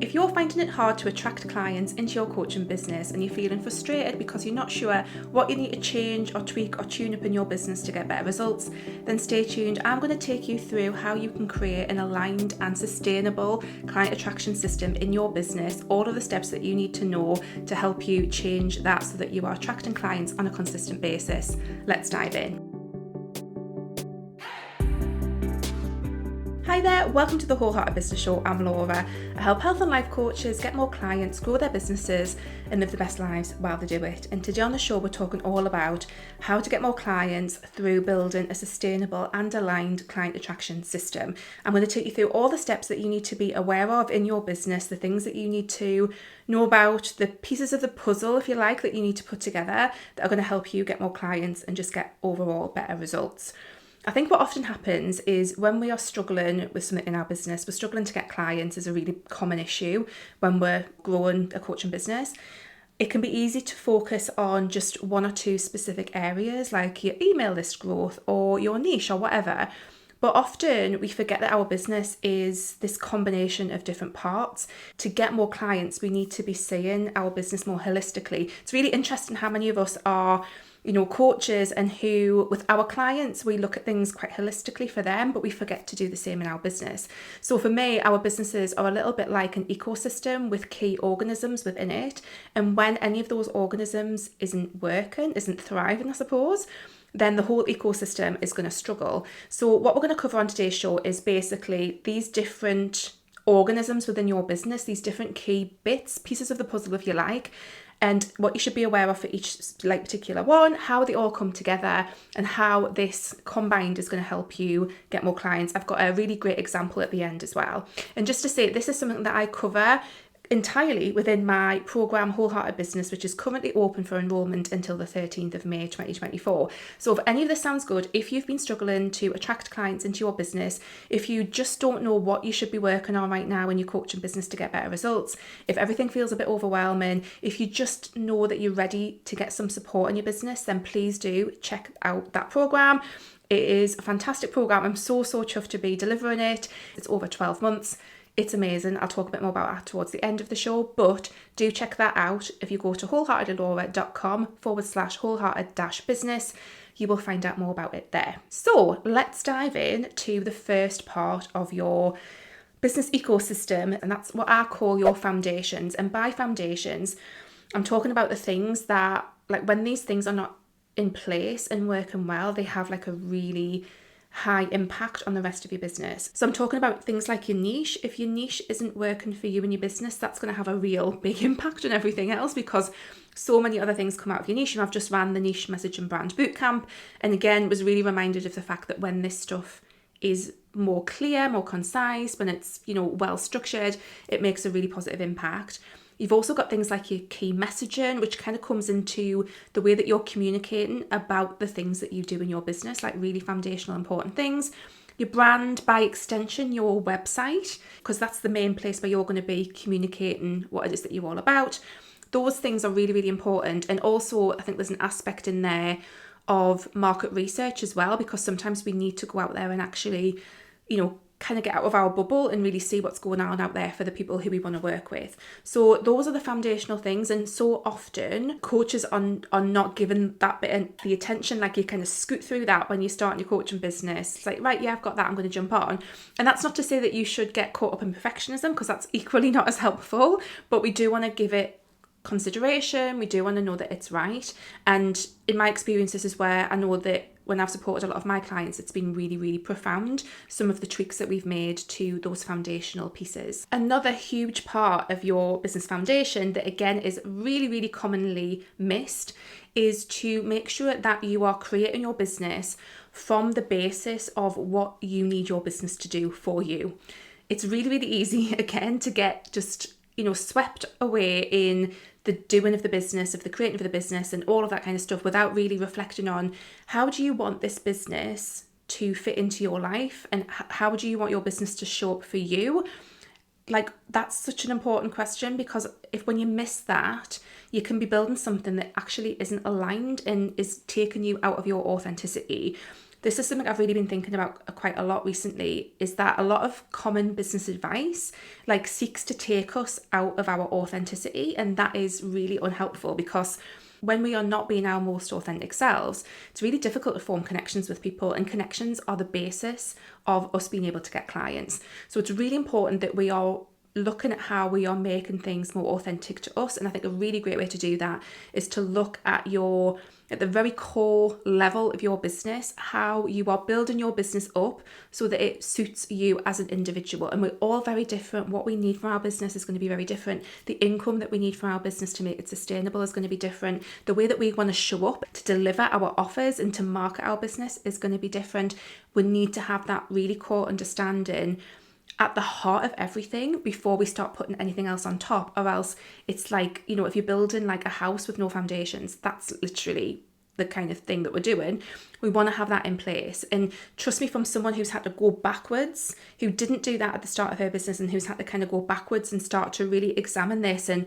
If you're finding it hard to attract clients into your coaching business and you're feeling frustrated because you're not sure what you need to change or tweak or tune up in your business to get better results, then stay tuned. I'm going to take you through how you can create an aligned and sustainable client attraction system in your business, all of the steps that you need to know to help you change that so that you are attracting clients on a consistent basis. Let's dive in. Hi there, welcome to the Wholehearted Business Show. I'm Laura. I help health and life coaches get more clients, grow their businesses and live the best lives while they do it. And today on the show we're talking all about how to get more clients through building a sustainable and aligned client attraction system. I'm going to take you through all the steps that you need to be aware of in your business, the things that you need to know about, the pieces of the puzzle, if you like, that you need to put together that are going to help you get more clients and just get overall better results. I think what often happens is when we are struggling with something in our business, we're struggling to get clients is a really common issue when we're growing a coaching business. It can be easy to focus on just one or two specific areas like your email list growth or your niche or whatever. But often we forget that our business is this combination of different parts. To get more clients, we need to be seeing our business more holistically. It's really interesting how many of us are coaches and who with our clients, we look at things quite holistically for them, but we forget to do the same in our business. So for me, our businesses are a little bit like an ecosystem with key organisms within it. And when any of those organisms isn't working, isn't thriving, I suppose, then the whole ecosystem is going to struggle. So what we're going to cover on today's show is basically these different organisms within your business, these different key pieces of the puzzle, if you like, and what you should be aware of for each particular one, how they all come together and how this combined is going to help you get more clients. I've got a really great example at the end as well. And just to say, this is something that I cover entirely within my program Wholehearted Business, which is currently open for enrollment until the 13th of May 2024. So if any of this sounds good, if you've been struggling to attract clients into your business, if you just don't know what you should be working on right now in your coaching business to get better results, if everything feels a bit overwhelming, if you just know that you're ready to get some support in your business, then please do check out that program. It is a fantastic program. I'm so chuffed to be delivering it. It's over 12 months. It's amazing. I'll talk a bit more about that towards the end of the show, but do check that out. If you go to wholeheartedlaura.com/wholehearted-business, you will find out more about it there. So let's dive in to the first part of your business ecosystem, and that's what I call your foundations. And by foundations, I'm talking about the things that, like, when these things are not in place and working well, they have like a really high impact on the rest of your business. So I'm talking about things like your niche. If your niche isn't working for you in your business, that's going to have a real big impact on everything else because so many other things come out of your niche. And I've just ran the Niche Message and Brand Bootcamp, and again was really reminded of the fact that when this stuff is more clear, more concise, when it's well structured, it makes a really positive impact. You've also got things like your key messaging, which kind of comes into the way that you're communicating about the things that you do in your business, like really foundational, important things. Your brand, by extension, your website, because that's the main place where you're going to be communicating what it is that you're all about. Those things are really, really important. And also, I think there's an aspect in there of market research as well, because sometimes we need to go out there and actually, kind of get out of our bubble and really see what's going on out there for the people who we want to work with. So those are the foundational things, and so often coaches are not given that bit of the attention. Like, you kind of scoot through that when you start your coaching business. It's like, right, yeah, I've got that, I'm going to jump on. And that's not to say that you should get caught up in perfectionism, because that's equally not as helpful, but we do want to give it consideration. We do want to know that it's right. And in my experience, this is where I know that when I've supported a lot of my clients, it's been really, really profound, some of the tweaks that we've made to those foundational pieces. Another huge part of your business foundation that, again, is really, really commonly missed is to make sure that you are creating your business from the basis of what you need your business to do for you. It's really, really easy, again, to get just swept away in the doing of the business, of the creating of the business and all of that kind of stuff without really reflecting on how do you want this business to fit into your life and how do you want your business to show up for you? Like, that's such an important question, because when you miss that, you can be building something that actually isn't aligned and is taking you out of your authenticity. this is something I've really been thinking about quite a lot recently, is that a lot of common business advice like seeks to take us out of our authenticity, and that is really unhelpful, because when we are not being our most authentic selves, it's really difficult to form connections with people, and connections are the basis of us being able to get clients. So it's really important that we are looking at how we are making things more authentic to us. And I think a really great way to do that is to look at the very core level of your business, how you are building your business up so that it suits you as an individual. And we're all very different. What we need from our business is going to be very different. The income that we need from our business to make it sustainable is going to be different. The way that we want to show up to deliver our offers and to market our business is going to be different. We need to have that really core understanding at the heart of everything before we start putting anything else on top, or else it's like, if you're building like a house with no foundations, that's literally the kind of thing that we're doing. We want to have that in place. And trust me, from someone who's had to go backwards, who didn't do that at the start of her business, and who's had to kind of go backwards and start to really examine this and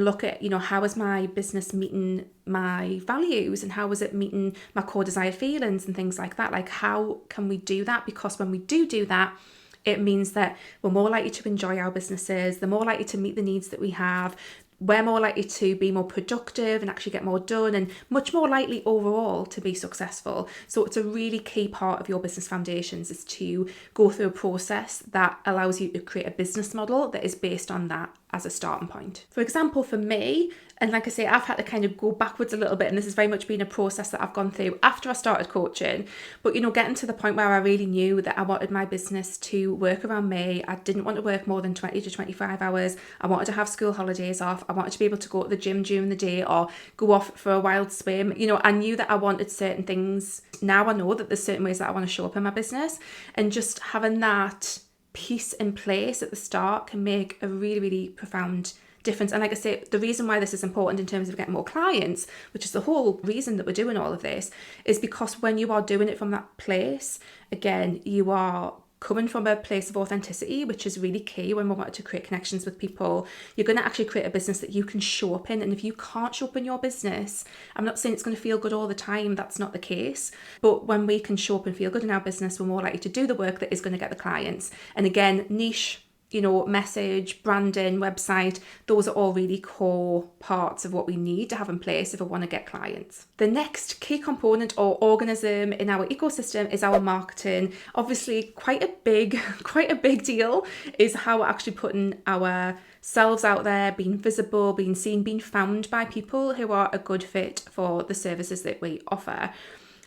look at, how is my business meeting my values, and how is it meeting my core desired feelings and things like that. Like, how can we do that? Because when we do that, it means that we're more likely to enjoy our businesses, they're more likely to meet the needs that we have, we're more likely to be more productive and actually get more done, and much more likely overall to be successful. So it's a really key part of your business foundations, is to go through a process that allows you to create a business model that is based on that as a starting point. For example, for me, and like I say, I've had to kind of go backwards a little bit, and this has very much been a process that I've gone through after I started coaching. But, getting to the point where I really knew that I wanted my business to work around me. I didn't want to work more than 20 to 25 hours. I wanted to have school holidays off. I wanted to be able to go to the gym during the day or go off for a wild swim. I knew that I wanted certain things. Now I know that there's certain ways that I want to show up in my business, and just having that piece in place at the start can make a really, really profound difference. And like I say, the reason why this is important in terms of getting more clients, which is the whole reason that we're doing all of this, is because when you are doing it from that place, again, you are coming from a place of authenticity, which is really key when we want to create connections with people. You're going to actually create a business that you can show up in. And if you can't show up in your business, I'm not saying it's going to feel good all the time. That's not the case. But when we can show up and feel good in our business, we're more likely to do the work that is going to get the clients. And again, niche, message, branding, website, those are all really core parts of what we need to have in place if we want to get clients. The next key component or organism in our ecosystem is our marketing. Obviously, quite a big deal is how we're actually putting ourselves out there, being visible, being seen, being found by people who are a good fit for the services that we offer.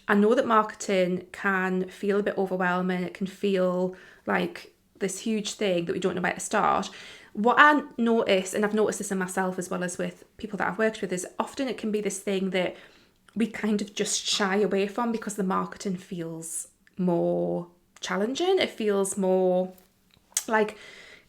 I know that marketing can feel a bit overwhelming. It can feel like this huge thing that we don't know where to start. What I notice, and I've noticed this in myself as well as with people that I've worked with, is often it can be this thing that we kind of just shy away from because the marketing feels more challenging. It feels more like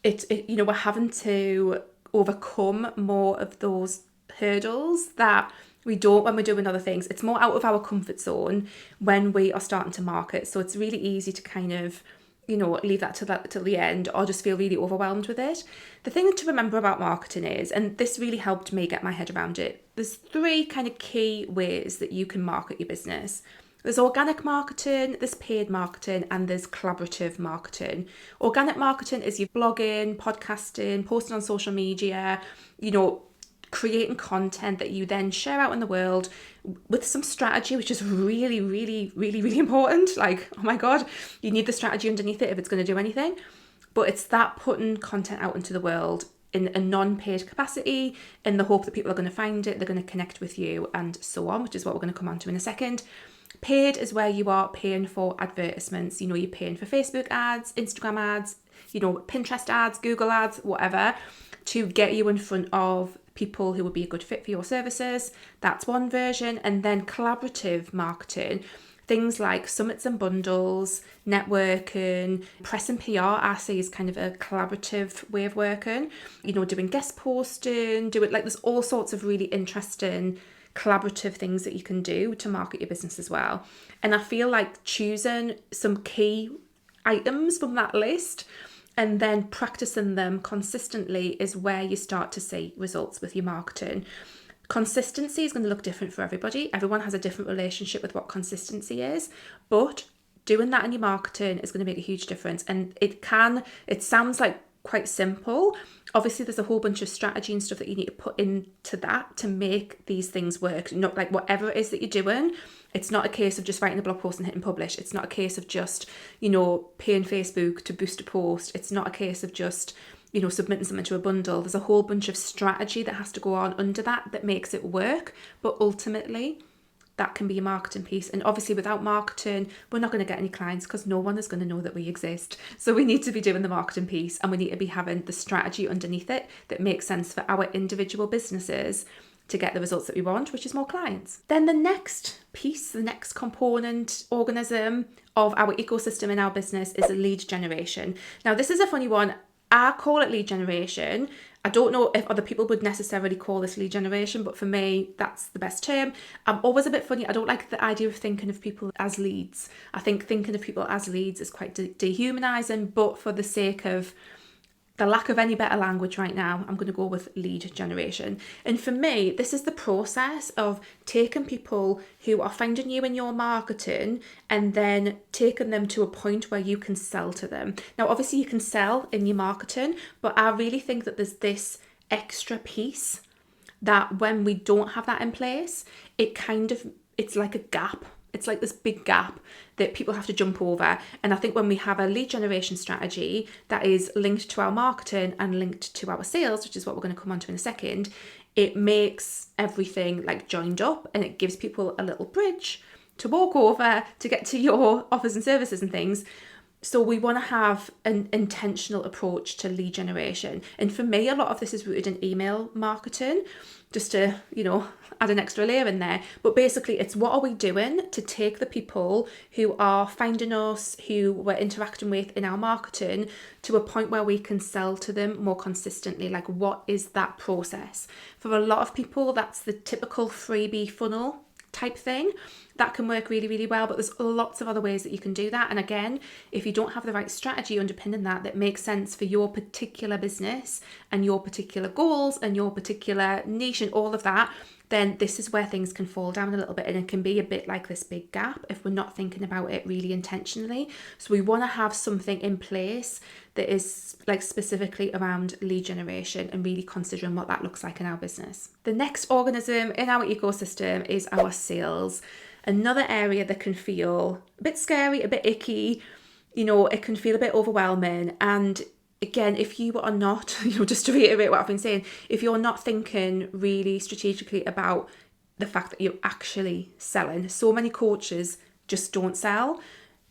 we're having to overcome more of those hurdles that we don't when we're doing other things. It's more out of our comfort zone when we are starting to market. So it's really easy to kind of leave that till the end, or just feel really overwhelmed with it. The thing to remember about marketing is, and this really helped me get my head around it, there's 3 kind of key ways that you can market your business. There's organic marketing, there's paid marketing, and there's collaborative marketing. Organic marketing is your blogging, podcasting, posting on social media, creating content that you then share out in the world with some strategy, which is really, really, really, really important. Like, oh my God, you need the strategy underneath it if it's going to do anything. But it's that putting content out into the world in a non-paid capacity in the hope that people are going to find it, they're going to connect with you, and so on, which is what we're going to come on to in a second. Paid is where you are paying for advertisements. You're paying for Facebook ads, Instagram ads, Pinterest ads, Google ads, whatever, to get you in front of people who would be a good fit for your services. That's one version. And then collaborative marketing, things like summits and bundles, networking, press and PR, I see is kind of a collaborative way of working. Doing guest posting, there's all sorts of really interesting collaborative things that you can do to market your business as well. And I feel like choosing some key items from that list and then practicing them consistently is where you start to see results with your marketing. Consistency is going to look different for everybody. Everyone has a different relationship with what consistency is, but doing that in your marketing is going to make a huge difference. And it sounds like quite simple. Obviously, there's a whole bunch of strategy and stuff that you need to put into that to make these things work. Not like whatever it is that you're doing, it's not a case of just writing a blog post and hitting publish. It's not a case of just, paying Facebook to boost a post. It's not a case of just, submitting something to a bundle. There's a whole bunch of strategy that has to go on under that makes it work. But ultimately, that can be a marketing piece. And obviously without marketing, we're not going to get any clients because no one is going to know that we exist. So we need to be doing the marketing piece, and we need to be having the strategy underneath it that makes sense for our individual businesses to get the results that we want, which is more clients. Then the next piece, the next component organism of our ecosystem in our business is lead generation. Now, this is a funny one. I call it lead generation. I don't know if other people would necessarily call this lead generation, but for me, that's the best term. I'm always a bit funny. I don't like the idea of thinking of people as leads. I think thinking of people as leads is quite dehumanizing, but for the sake of the lack of any better language right now, I'm going to go with lead generation. And for me, this is the process of taking people who are finding you in your marketing and then taking them to a point where you can sell to them. Now, obviously you can sell in your marketing, but I really think that there's this extra piece that when we don't have that in place, it's like a gap. It's like this big gap that people have to jump over. And I think when we have a lead generation strategy that is linked to our marketing and linked to our sales, which is what we're going to come on to in a second, it makes everything like joined up, and it gives people a little bridge to walk over to get to your offers and services and things. So we want to have an intentional approach to lead generation. And for me, a lot of this is rooted in email marketing, just to, add an extra layer in there. But basically, it's what are we doing to take the people who are finding us, who we're interacting with in our marketing, to a point where we can sell to them more consistently. Like, what is that process? For a lot of people, that's the typical freebie funnel type thing. That can work really, really well, but there's lots of other ways that you can do that. And again, if you don't have the right strategy underpinning that makes sense for your particular business and your particular goals and your particular niche and all of that, then this is where things can fall down a little bit, and it can be a bit like this big gap if we're not thinking about it really intentionally. So we want to have something in place that is like specifically around lead generation and really considering what that looks like in our business. The next organism in our ecosystem is our sales. Another area that can feel a bit scary, a bit icky, it can feel a bit overwhelming. And again, if you are not, just to reiterate what I've been saying, if you're not thinking really strategically about the fact that you're actually selling, so many coaches just don't sell.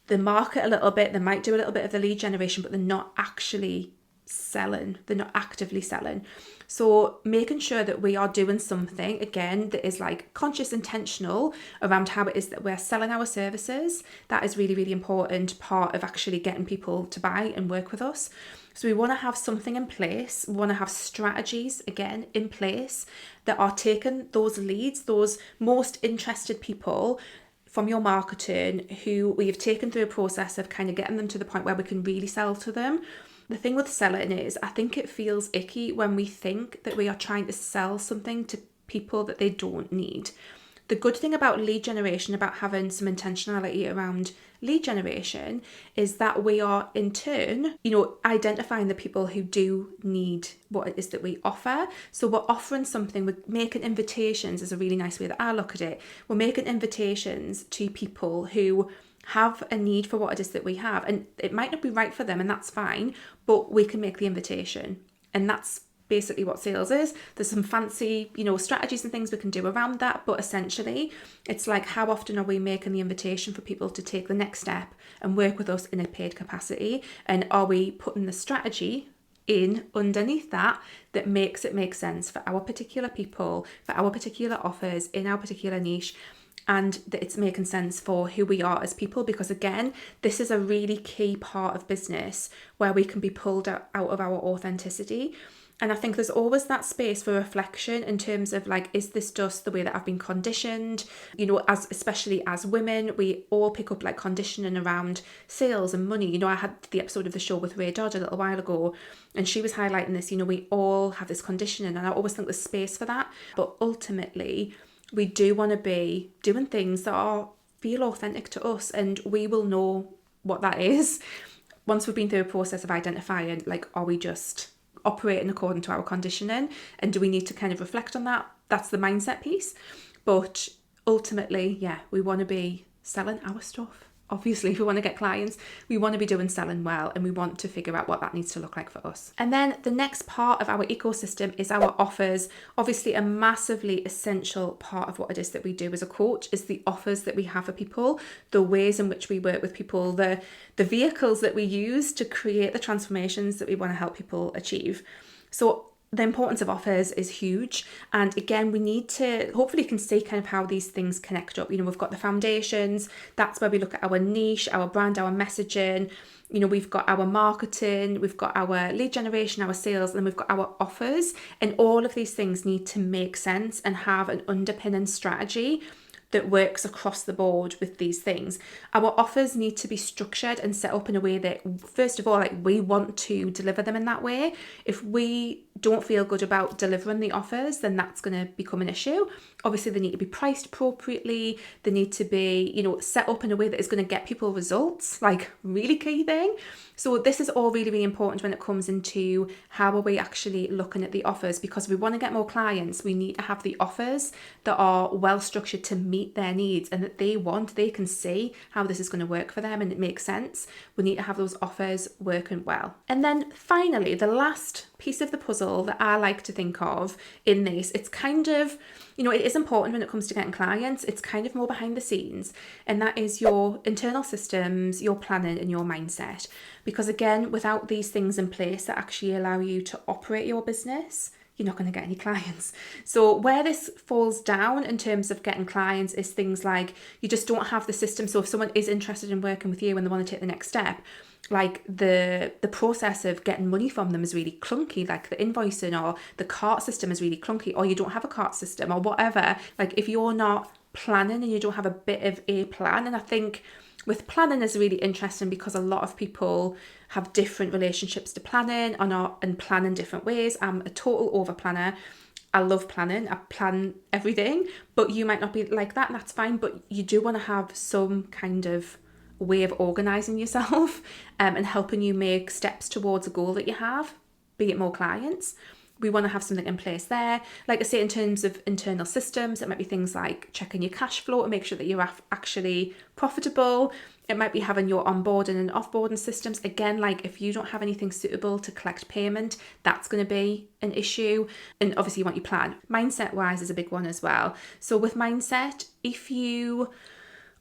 They market a little bit, they might do a little bit of the lead generation, but they're not actually selling. They're not actively selling. So making sure that we are doing something, again, that is like conscious, intentional around how it is that we're selling our services, that is really, really important part of actually getting people to buy and work with us. So we want to have something in place. We want to have strategies, again, in place that are taking those leads, those most interested people from your marketing who we've taken through a process of kind of getting them to the point where we can really sell to them. The thing with selling is, I think it feels icky when we think that we are trying to sell something to people that they don't need. The good thing about lead generation, about having some intentionality around lead generation, is that we are in turn, identifying the people who do need what it is that we offer. So we're offering something, we're making invitations is a really nice way that I look at it. We're making invitations to people who have a need for what it is that we have, and it might not be right for them, and that's fine, but we can make the invitation. And that's basically what sales is. There's some fancy, strategies and things we can do around that, but essentially it's like, how often are we making the invitation for people to take the next step and work with us in a paid capacity? And are we putting the strategy in underneath that makes it make sense for our particular people, for our particular offers, in our particular niche, and that it's making sense for who we are as people? Because again, this is a really key part of business where we can be pulled out of our authenticity. And I think there's always that space for reflection in terms of like, is this just the way that I've been conditioned? As especially as women, we all pick up like conditioning around sales and money. I had the episode of the show with Ray Dodd a little while ago, and she was highlighting this. We all have this conditioning, and I always think there's space for that. But ultimately, we do want to be doing things that feel authentic to us, and we will know what that is once we've been through a process of identifying, like, are we just operating according to our conditioning, and do we need to kind of reflect on that? That's the mindset piece. But ultimately, yeah, we want to be selling our stuff. Obviously, if we want to get clients, we want to be doing selling well, and we want to figure out what that needs to look like for us. And then the next part of our ecosystem is our offers. Obviously, a massively essential part of what it is that we do as a coach is the offers that we have for people, the ways in which we work with people, the vehicles that we use to create the transformations that we want to help people achieve. So the importance of offers is huge. And again, we need to, hopefully you can see kind of how these things connect up. We've got the foundations. That's where we look at our niche, our brand, our messaging. We've got our marketing, we've got our lead generation, our sales, and then we've got our offers. And all of these things need to make sense and have an underpinning strategy that works across the board with these things. Our offers need to be structured and set up in a way that, first of all, like, we want to deliver them in that way. If we don't feel good about delivering the offers, then that's going to become an issue. Obviously, they need to be priced appropriately. They need to be, set up in a way that is going to get people results, like, really key thing. So this is all really, really important when it comes into how are we actually looking at the offers, because if we want to get more clients, we need to have the offers that are well structured to meet their needs and that they can see how this is going to work for them and it makes sense. We need to have those offers working well. And then finally, the last piece of the puzzle that I like to think of in this, it's kind of, it is important when it comes to getting clients. It's kind of more behind the scenes, and that is your internal systems, your planning, and your mindset. Because again, without these things in place that actually allow you to operate your business, you're not going to get any clients. So where this falls down in terms of getting clients is things like you just don't have the system. So if someone is interested in working with you and they want to take the next step, like the process of getting money from them is really clunky, like the invoicing or the cart system is really clunky, or you don't have a cart system or whatever. Like if you're not planning and you don't have a bit of a plan, and I think with planning is really interesting because a lot of people have different relationships to planning and plan in different ways. I'm a total over planner. I love planning. I plan everything, but you might not be like that, and that's fine. But you do want to have some kind of way of organising yourself and helping you make steps towards a goal that you have, be it more clients. We want to have something in place there. Like I say, in terms of internal systems, it might be things like checking your cash flow to make sure that you're actually profitable. It might be having your onboarding and offboarding systems. Again, like if you don't have anything suitable to collect payment, that's going to be an issue. And obviously you want your plan. Mindset wise is a big one as well. So with mindset, if you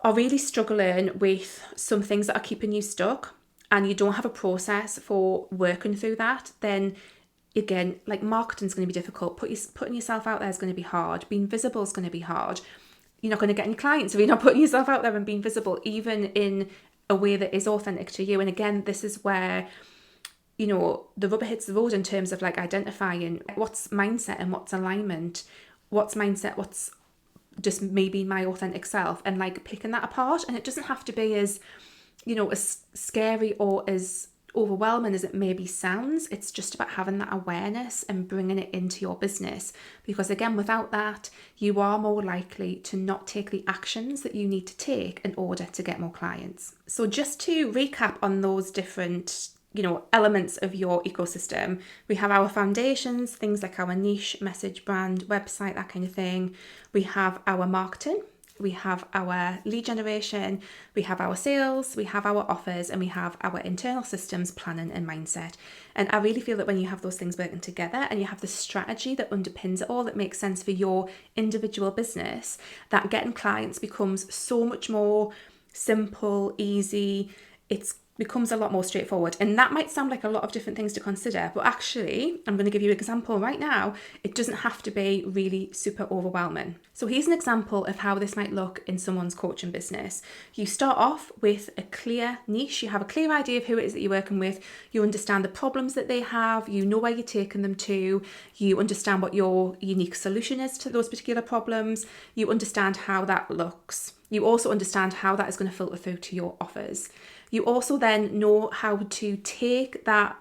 are really struggling with some things that are keeping you stuck and you don't have a process for working through that, then again, like marketing is going to be difficult. Putting yourself out there is going to be hard. Being visible is going to be hard. You're not going to get any clients if you're not putting yourself out there and being visible, even in a way that is authentic to you. And again, this is where, the rubber hits the road in terms of like identifying what's mindset and what's alignment, what's mindset, what's just maybe my authentic self, and like picking that apart. And it doesn't have to be as, as scary or as overwhelming as it maybe sounds. It's just about having that awareness and bringing it into your business, because again, without that, you are more likely to not take the actions that you need to take in order to get more clients. So just to recap on those different elements of your ecosystem, we have our foundations, things like our niche, message, brand, website, that kind of thing. We have our marketing, we have our lead generation, we have our sales, we have our offers, and we have our internal systems, planning and mindset. And I really feel that when you have those things working together and you have the strategy that underpins it all, that makes sense for your individual business, that getting clients becomes so much more simple, easy. It's becomes a lot more straightforward. And that might sound like a lot of different things to consider, but actually, I'm going to give you an example right now. It doesn't have to be really super overwhelming. So here's an example of how this might look in someone's coaching business. You start off with a clear niche. You have a clear idea of who it is that you're working with. You understand the problems that they have. You know where you're taking them to. You understand what your unique solution is to those particular problems. You understand how that looks. You also understand how that is going to filter through to your offers. You also then know how to take that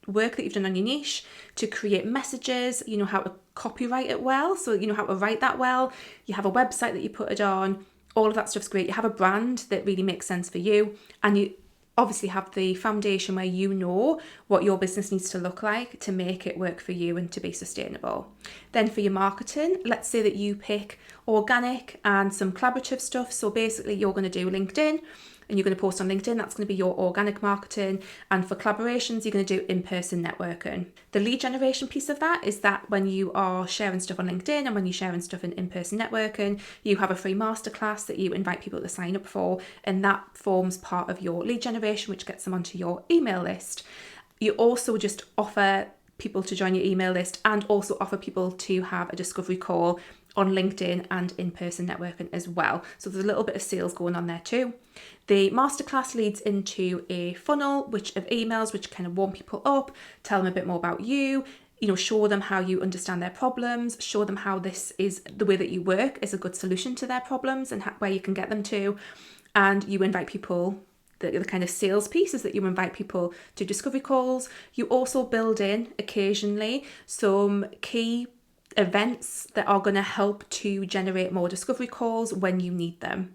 work that you've done on your niche to create messages. You know how to copyright it well, so you know how to write that well. You have a website that you put it on. All of that stuff's great. You have a brand that really makes sense for you, and you obviously have the foundation where you know what your business needs to look like to make it work for you and to be sustainable. Then for your marketing, let's say that you pick organic and some collaborative stuff. So basically you're going to do LinkedIn and you're going to post on LinkedIn. That's going to be your organic marketing. And for collaborations, you're going to do in-person networking. The lead generation piece of that is that when you are sharing stuff on LinkedIn and when you're sharing stuff in in-person networking, you have a free masterclass that you invite people to sign up for, and that forms part of your lead generation, which gets them onto your email list. You also just offer people to join your email list and also offer people to have a discovery call on LinkedIn and in-person networking as well. So there's a little bit of sales going on there too. The masterclass leads into a funnel of emails which kind of warm people up, tell them a bit more about you, show them how you understand their problems, show them how this is the way that you work is a good solution to their problems and where you can get them to. And you invite people, the kind of sales piece is that you invite people to discovery calls. You also build in occasionally some key events that are going to help to generate more discovery calls when you need them.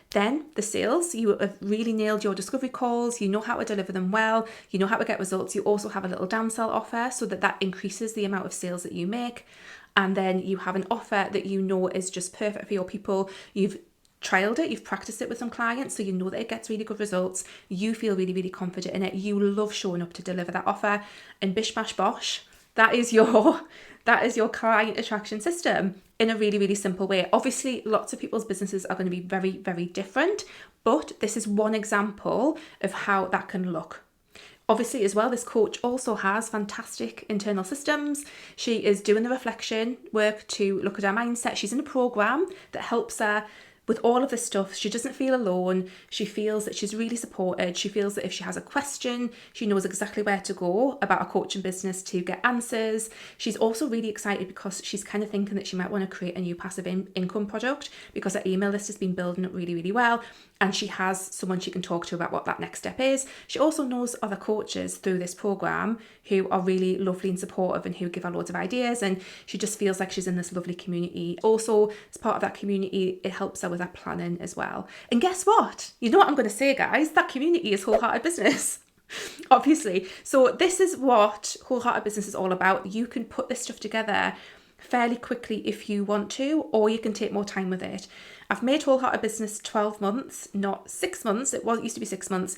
Then the sales, you have really nailed your discovery calls, you know how to deliver them well, you know how to get results. You also have a little downsell offer so that increases the amount of sales that you make. And then you have an offer that you know is just perfect for your people. You've trialed it, you've practiced it with some clients, so you know that it gets really good results. You feel really, really confident in it. You love showing up to deliver that offer, and bish bash bosh, that is your client attraction system in a really, really simple way. Obviously, lots of people's businesses are going to be very, very different, but this is one example of how that can look. Obviously, as well, this coach also has fantastic internal systems. She is doing the reflection work to look at her mindset. She's in a program that helps her with all of this stuff. She doesn't feel alone. She feels that she's really supported. She feels that if she has a question, she knows exactly where to go about a coaching business to get answers. She's also really excited because she's kind of thinking that she might want to create a new passive income product because her email list has been building up really, really well. And she has someone she can talk to about what that next step is. She also knows other coaches through this program who are really lovely and supportive and who give her loads of ideas. And she just feels like she's in this lovely community. Also, as part of that community, it helps her with her planning as well. And guess what? You know what I'm going to say, guys? That community is Wholehearted Business. Obviously. So this is what Wholehearted Business is all about. You can put this stuff together fairly quickly if you want to, or you can take more time with it. I've made Wholehearted Business 12 months, not 6 months. It used to be 6 months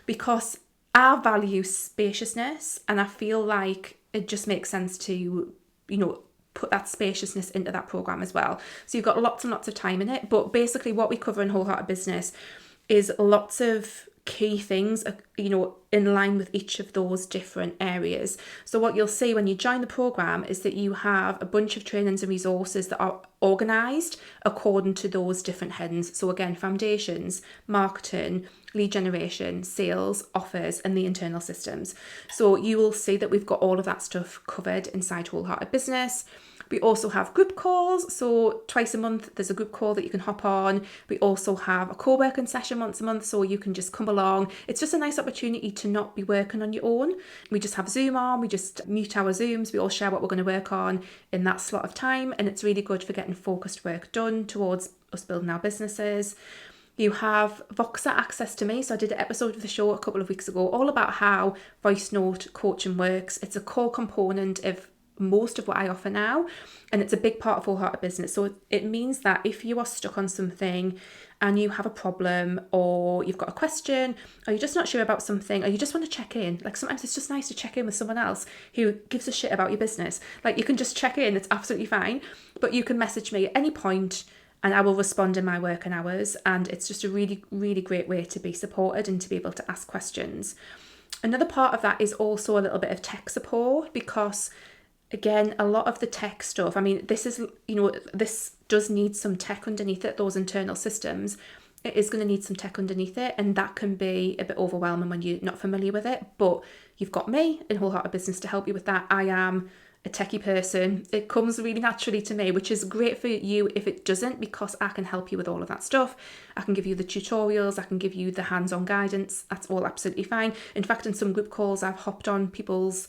because I value spaciousness and I feel like it just makes sense to, put that spaciousness into that program as well. So you've got lots and lots of time in it. But basically what we cover in Wholehearted Business is lots of key things, in line with each of those different areas. So what you'll see when you join the program is that you have a bunch of trainings and resources that are organised according to those different headings. So again, foundations, marketing, lead generation, sales, offers, and the internal systems. So you will see that we've got all of that stuff covered inside Wholehearted Business. We also have group calls. So twice a month, there's a group call that you can hop on. We also have a co-working session once a month, so you can just come along. It's just a nice opportunity to not be working on your own. We just have Zoom on. We just mute our Zooms. We all share what we're going to work on in that slot of time. And it's really good for getting focused work done towards us building our businesses. You have Voxer access to me. So I did an episode of the show a couple of weeks ago all about how voice note coaching works. It's a core component of most of what I offer now, and it's a big part of Wholehearted Business. So it means that if you are stuck on something and you have a problem, or you've got a question, or you're just not sure about something, or you just want to check in, like sometimes it's just nice to check in with someone else who gives a shit about your business. Like you can just check in, it's absolutely fine, but you can message me at any point and I will respond in my working hours. And it's just a really, really great way to be supported and to be able to ask questions. Another part of that is also a little bit of tech support, because again, a lot of the tech stuff, I mean, this is, this does need some tech underneath it, those internal systems. It is going to need some tech underneath it, and that can be a bit overwhelming when you're not familiar with it. But you've got me in Wholehearted Business to help you with that. I am a techie person. It comes really naturally to me, which is great for you if it doesn't, because I can help you with all of that stuff. I can give you the tutorials, I can give you the hands-on guidance. That's all absolutely fine. In fact, in some group calls, I've hopped on people's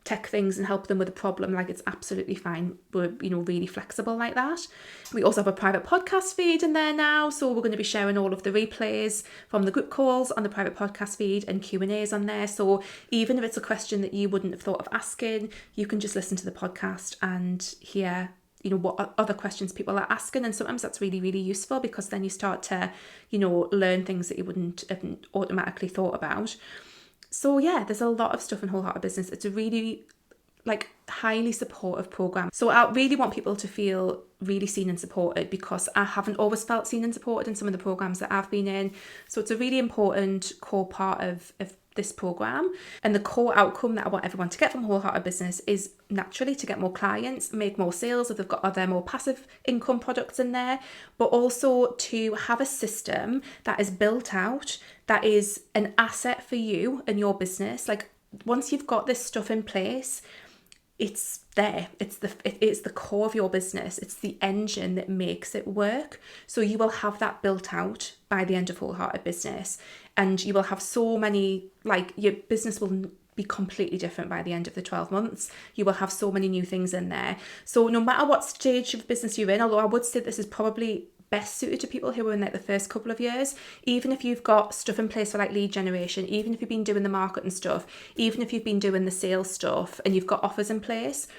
tech things and help them with a problem. Like, it's absolutely fine. We're really flexible like that. We also have a private podcast feed in there now, so we're going to be sharing all of the replays from the group calls on the private podcast feed and Q&As on there. So even if it's a question that you wouldn't have thought of asking, you can just listen to the podcast and hear what other questions people are asking. And sometimes that's really, really useful, because then you start to learn things that you wouldn't have automatically thought about. So yeah, there's a lot of stuff in Wholehearted Business. It's a really highly supportive program. So I really want people to feel really seen and supported, because I haven't always felt seen and supported in some of the programs that I've been in. So it's a really important core part of this program. And the core outcome that I want everyone to get from Wholehearted Business is naturally to get more clients, make more sales if they've got other more passive income products in there, but also to have a system that is built out, that is an asset for you and your business. Like, once you've got this stuff in place, it's there. It's the core of your business. It's the engine that makes it work. So you will have that built out by the end of Wholehearted Business, and you will have so many, your business will be completely different by the end of the 12 months. You will have so many new things in there. So no matter what stage of business you're in, although I would say this is probably best suited to people who are in the first couple of years, even if you've got stuff in place for lead generation, even if you've been doing the marketing stuff, even if you've been doing the sales stuff and you've got offers in place,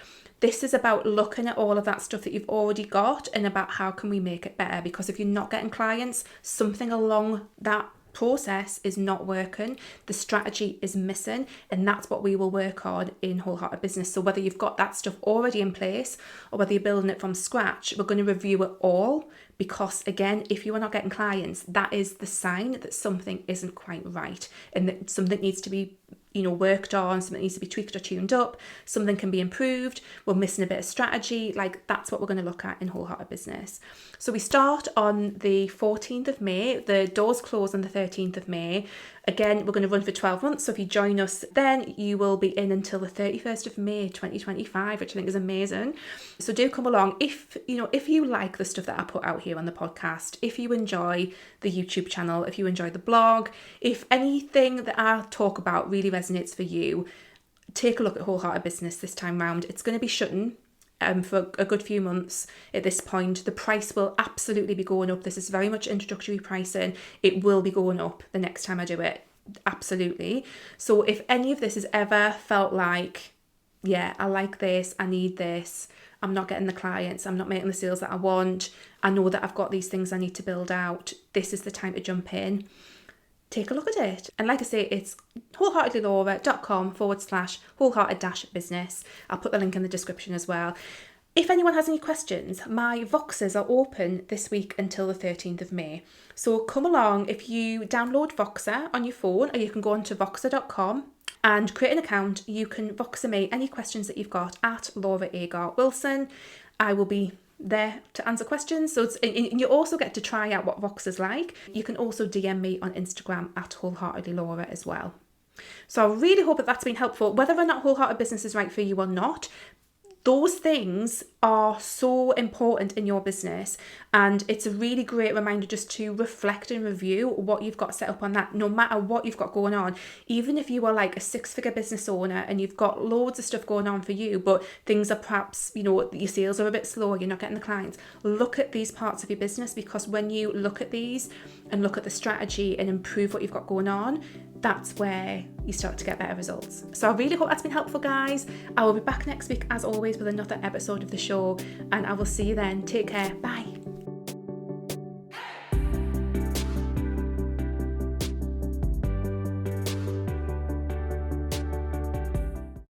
this is about looking at all of that stuff that you've already got and about how can we make it better. Because if you're not getting clients, something along that process is not working, the strategy is missing, and that's what we will work on in Wholehearted Business. So whether you've got that stuff already in place or whether you're building it from scratch, we're going to review it all, because again, if you are not getting clients, that is the sign that something isn't quite right and that something needs to be worked on, something needs to be tweaked or tuned up, something can be improved, we're missing a bit of strategy. That's what we're going to look at in Wholehearted Business. So we start on the 14th of May, the doors close on the 13th of May. Again, we're going to run for 12 months. So if you join us then, you will be in until the 31st of May 2025, which I think is amazing. So do come along. If you like the stuff that I put out here on the podcast, if you enjoy the YouTube channel, if you enjoy the blog, if anything that I talk about really resonates for you, take a look at Wholehearted Business this time round. It's going to be shutting for a good few months at this point. The price will absolutely be going up. This is very much introductory pricing. It will be going up the next time I do it. Absolutely. So if any of this has ever felt like, yeah, I like this, I need this, I'm not getting the clients, I'm not making the sales that I want, I know that I've got these things I need to build out, this is the time to jump in. Take a look at it. And like I say, it's wholeheartedlylaura.com/wholehearted-business. I'll put the link in the description as well. If anyone has any questions, my Voxers are open this week until the 13th of May. So come along. If you download Voxer on your phone, or you can go onto voxer.com and create an account, you can Voxer me any questions that you've got at Laura Agar Wilson. I will be there to answer questions. So and you also get to try out what Voxer's like. You can also DM me on Instagram at wholeheartedlylaura as well. So I really hope that that's been helpful. Whether or not Wholehearted Business is right for you or not, those things are so important in your business, and it's a really great reminder just to reflect and review what you've got set up on that, no matter what you've got going on. Even if you are a 6-figure business owner and you've got loads of stuff going on for you, but things are perhaps, your sales are a bit slow, you're not getting the clients, look at these parts of your business, because when you look at these and look at the strategy and improve what you've got going on, that's where you start to get better results. So I really hope that's been helpful, guys. I will be back next week as always with another episode of the show, and I will see you then. Take care. Bye.